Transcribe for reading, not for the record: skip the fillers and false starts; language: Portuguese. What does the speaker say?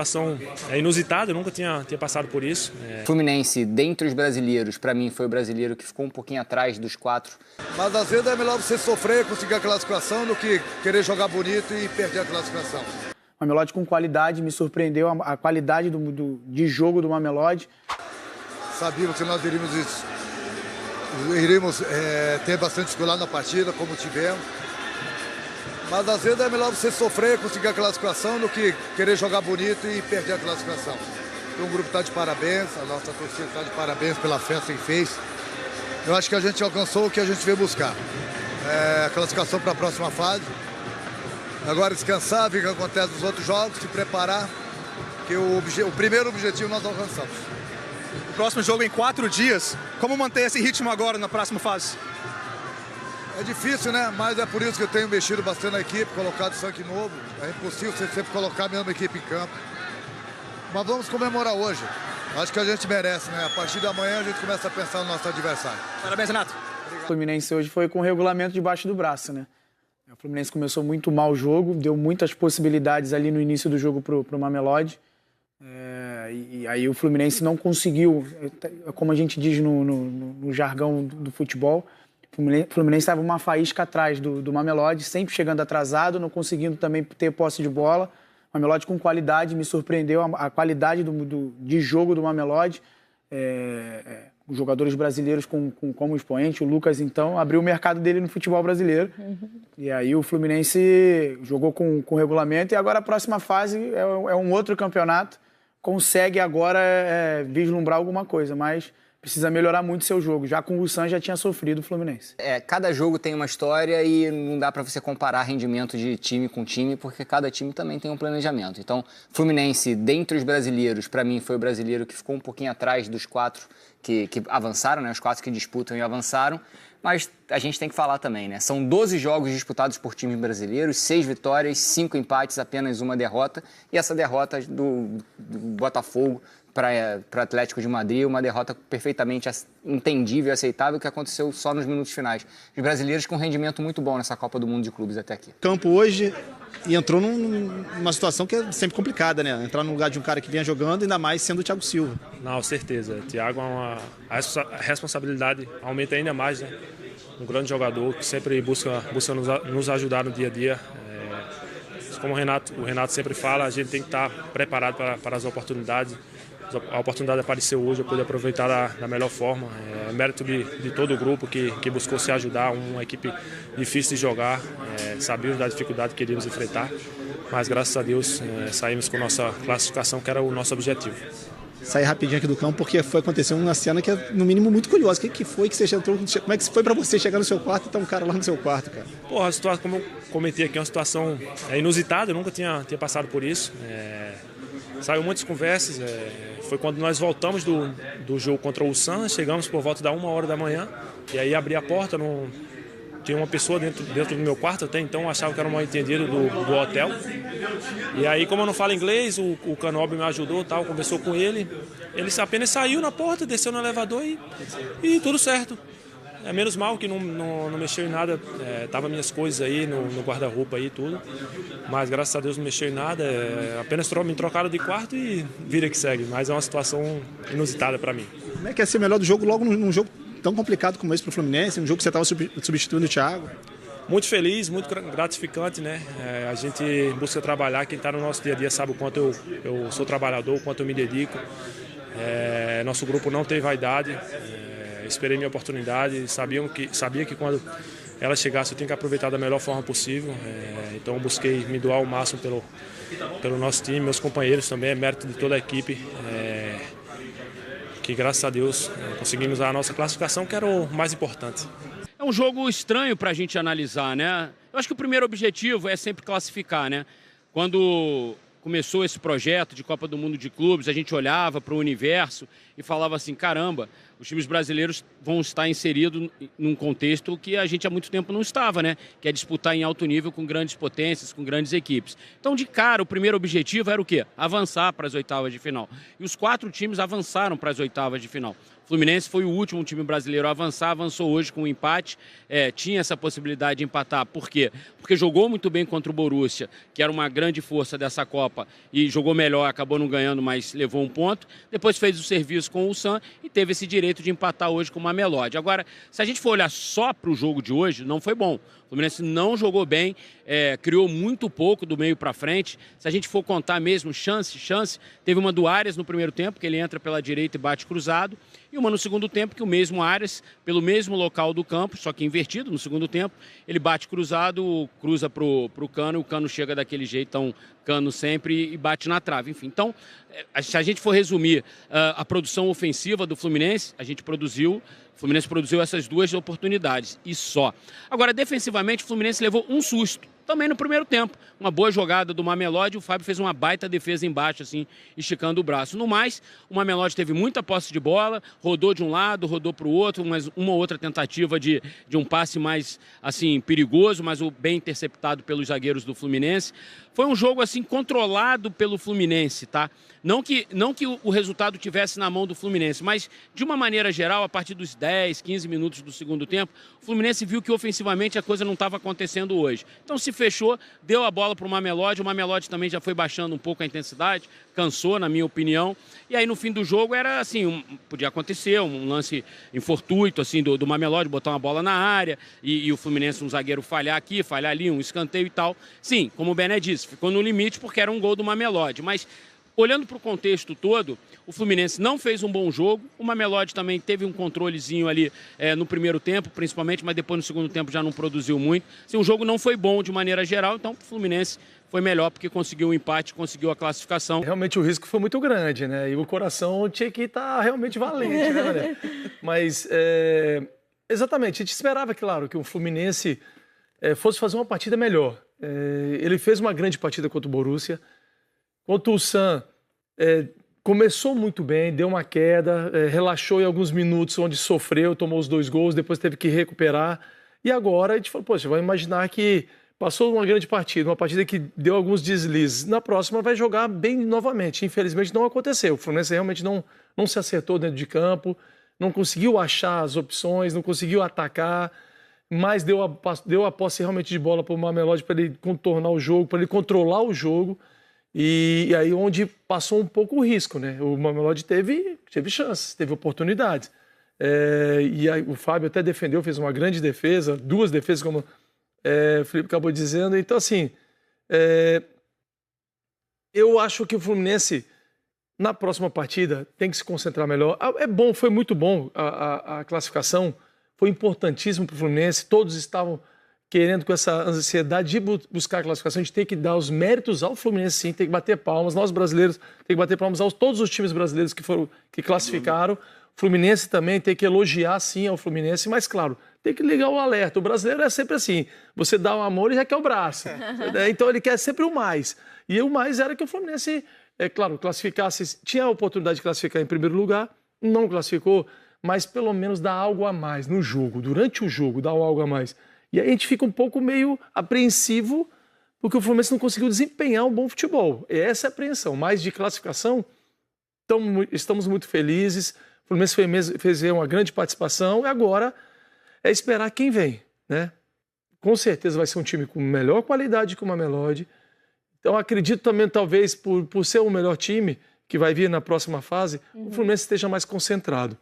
Situação inusitada, eu nunca tinha passado por isso. Fluminense, dentre os brasileiros, para mim foi o brasileiro que ficou um pouquinho atrás dos 4. Mas às vezes é melhor você sofrer e conseguir a classificação do que querer jogar bonito e perder a classificação. O Mamelodi com qualidade, me surpreendeu a qualidade de jogo do Mamelodi. Sabíamos que nós iríamos ter bastante dificuldade na partida, como tivemos. Mas às vezes é melhor você sofrer e conseguir a classificação do que querer jogar bonito e perder a classificação. Então, o grupo está de parabéns, a nossa torcida está de parabéns pela festa que fez. Eu acho que a gente alcançou o que a gente veio buscar. A classificação para a próxima fase. Agora descansar, ver o que acontece nos outros jogos, se preparar, que o primeiro objetivo nós alcançamos. O próximo jogo em 4 dias. Como manter esse ritmo agora na próxima fase? É difícil, né? Mas é por isso que eu tenho mexido bastante na equipe, colocado sangue novo. É impossível você sempre colocar a mesma equipe em campo. Mas vamos comemorar hoje. Acho que a gente merece, né? A partir da manhã a gente começa a pensar no nosso adversário. Parabéns, Renato. O Fluminense hoje foi com o regulamento debaixo do braço, né? O Fluminense começou muito mal o jogo, deu muitas possibilidades ali no início do jogo pro Mamelodi. E aí o Fluminense não conseguiu, como a gente diz no jargão do futebol, o Fluminense estava uma faísca atrás do Mamelodi, sempre chegando atrasado, não conseguindo também ter posse de bola. O Mamelodi com qualidade, me surpreendeu a qualidade de jogo do Mamelodi. Os jogadores brasileiros como expoente, o Lucas, então, abriu o mercado dele no futebol brasileiro. E aí o Fluminense jogou com o regulamento e agora a próxima fase é um outro campeonato. Consegue agora vislumbrar alguma coisa, mas precisa melhorar muito seu jogo. Já com o San já tinha sofrido o Fluminense. Cada jogo tem uma história e não dá para você comparar rendimento de time com time, porque cada time também tem um planejamento. Então, Fluminense, dentre os brasileiros, para mim foi o brasileiro que ficou um pouquinho atrás dos 4 que avançaram, né? Os 4 que disputam e avançaram. Mas a gente tem que falar também, né? São 12 jogos disputados por times brasileiros, 6 vitórias, 5 empates, apenas uma derrota. E essa derrota do Botafogo para Atlético de Madrid, uma derrota perfeitamente entendível e aceitável que aconteceu só nos minutos finais. Os brasileiros com rendimento muito bom nessa Copa do Mundo de Clubes até aqui. Campo hoje e entrou numa situação que é sempre complicada, né? Entrar no lugar de um cara que vinha jogando, ainda mais sendo o Thiago Silva. Não, certeza. Thiago, a responsabilidade aumenta ainda mais, né? Um grande jogador que sempre busca nos ajudar no dia a dia. Como o Renato sempre fala, a gente tem que estar preparado para as oportunidades. A oportunidade apareceu hoje, eu pude aproveitar da melhor forma. É mérito de todo o grupo que buscou se ajudar, uma equipe difícil de jogar, sabíamos da dificuldade que iríamos enfrentar, mas graças a Deus saímos com nossa classificação, que era o nosso objetivo. Sair rapidinho aqui do campo, porque aconteceu uma cena que é, no mínimo, muito curiosa. O que foi que você entrou? Como é que foi para você chegar no seu quarto e tá um cara lá no seu quarto, cara? Porra, a situação, como eu comentei aqui, é uma situação inusitada, eu nunca tinha passado por isso. Saiu muitas conversas, foi quando nós voltamos do jogo contra o San, chegamos por volta da 1h da manhã, e aí abri a porta, tinha uma pessoa dentro do meu quarto até então, achava que era um mal-entendido do hotel. E aí, como eu não falo inglês, o Canobi me ajudou, conversou com ele, ele apenas saiu na porta, desceu no elevador e tudo certo. Menos mal que não mexeu em nada, tava minhas coisas aí no guarda-roupa aí tudo, mas graças a Deus não mexeu em nada, apenas me trocaram de quarto e vida que segue, mas é uma situação inusitada para mim. Como é que é ser melhor do jogo logo num jogo tão complicado como esse pro Fluminense, um jogo que você estava substituindo o Thiago? Muito feliz, muito gratificante, né? A gente busca trabalhar, quem está no nosso dia a dia sabe o quanto eu sou trabalhador, o quanto eu me dedico. Nosso grupo não tem vaidade. Esperei minha oportunidade, sabia que quando ela chegasse eu tinha que aproveitar da melhor forma possível, então eu busquei me doar ao máximo pelo nosso time, meus companheiros também, é mérito de toda a equipe, que graças a Deus conseguimos a nossa classificação, que era o mais importante. É um jogo estranho para a gente analisar, né? Eu acho que o primeiro objetivo é sempre classificar, né? Quando começou esse projeto de Copa do Mundo de Clubes, a gente olhava para o universo e falava assim, caramba, os times brasileiros vão estar inseridos num contexto que a gente há muito tempo não estava, né? Que é disputar em alto nível com grandes potências, com grandes equipes. Então, de cara, o primeiro objetivo era o quê? Avançar para as oitavas de final. E os 4 times avançaram para as oitavas de final. Fluminense foi o último time brasileiro a avançar, avançou hoje com um empate, tinha essa possibilidade de empatar. Por quê? Porque jogou muito bem contra o Borussia, que era uma grande força dessa Copa, e jogou melhor, acabou não ganhando, mas levou um ponto. Depois fez o serviço com o Sam e teve esse direito de empatar hoje com o Mamelodi. Agora, se a gente for olhar só para o jogo de hoje, não foi bom. O Fluminense não jogou bem, criou muito pouco do meio para frente. Se a gente for contar mesmo chance, teve uma do Arias no primeiro tempo, que ele entra pela direita e bate cruzado, e uma no segundo tempo, que o mesmo Arias, pelo mesmo local do campo, só que invertido no segundo tempo, ele bate cruzado, cruza pro Cano, e o Cano chega daquele jeitão, Cano sempre, e bate na trave. Enfim, então, se a gente for resumir a produção ofensiva do Fluminense, o Fluminense produziu essas 2 oportunidades, e só. Agora, defensivamente, o Fluminense levou um susto, também no primeiro tempo. Uma boa jogada do Mamelodi, o Fábio fez uma baita defesa embaixo, assim, esticando o braço. No mais, o Mamelodi teve muita posse de bola, rodou de um lado, rodou para o outro, mas uma outra tentativa de um passe mais, assim, perigoso, mas bem interceptado pelos zagueiros do Fluminense. Foi um jogo, assim, controlado pelo Fluminense, tá? Não que o resultado tivesse na mão do Fluminense, mas, de uma maneira geral, a partir dos 10, 15 minutos do segundo tempo, o Fluminense viu que ofensivamente a coisa não estava acontecendo hoje. Então se fechou, deu a bola para o Mamelodi também já foi baixando um pouco a intensidade, cansou, na minha opinião, e aí no fim do jogo era assim, podia acontecer um lance infortuito assim, do Mamelodi, botar uma bola na área, e o Fluminense, um zagueiro falhar aqui, falhar ali, um escanteio e tal. Sim, como o Bené disse, ficou no limite porque era um gol do Mamelodi, mas olhando para o contexto todo, o Fluminense não fez um bom jogo, o Mamelodi também teve um controlezinho ali no primeiro tempo, principalmente, mas depois no segundo tempo já não produziu muito. Assim, o jogo não foi bom de maneira geral, então o Fluminense foi melhor porque conseguiu o empate, conseguiu a classificação. Realmente o risco foi muito grande, né? E o coração tinha que estar realmente valente, né, Mané? Mas, exatamente, a gente esperava, claro, que o Fluminense fosse fazer uma partida melhor. Ele fez uma grande partida contra o Borussia. Contra o Sam, começou muito bem, deu uma queda, relaxou em alguns minutos, onde sofreu, tomou os 2 gols, depois teve que recuperar. E agora a gente falou, poxa, vai imaginar que passou uma grande partida, uma partida que deu alguns deslizes. Na próxima vai jogar bem novamente. Infelizmente não aconteceu. O Fluminense realmente não se acertou dentro de campo, não conseguiu achar as opções, não conseguiu atacar, mas deu a posse realmente de bola para o Mamelodi para ele contornar o jogo, para ele controlar o jogo. E aí onde passou um pouco o risco, né? O Mamelodi teve chances, teve oportunidades. E aí, o Fábio até defendeu, fez uma grande defesa, 2 defesas, como o Felipe acabou dizendo. Então, assim, eu acho que o Fluminense, na próxima partida, tem que se concentrar melhor. Foi muito bom a classificação, foi importantíssimo para o Fluminense, todos estavam querendo com essa ansiedade de buscar a classificação. A gente tem que dar os méritos ao Fluminense, sim, tem que bater palmas. Nós brasileiros tem que bater palmas a todos os times brasileiros que classificaram. O Fluminense também tem que elogiar, sim, ao Fluminense, mas, claro, tem que ligar o alerta. O brasileiro é sempre assim, você dá um amor e já quer o braço. Então ele quer sempre o mais. E o mais era que o Fluminense, claro, classificasse, tinha a oportunidade de classificar em primeiro lugar, não classificou, mas pelo menos dá algo a mais no jogo, durante o jogo, dá algo a mais. E aí a gente fica um pouco meio apreensivo porque o Fluminense não conseguiu desempenhar um bom futebol. E essa é a apreensão. Mas de classificação, estamos muito felizes. O Fluminense fez uma grande participação e agora é esperar quem vem, né? Com certeza vai ser um time com melhor qualidade que o Mamelodi. Então acredito também, talvez, por ser o melhor time que vai vir na próxima fase, o Fluminense esteja mais concentrado.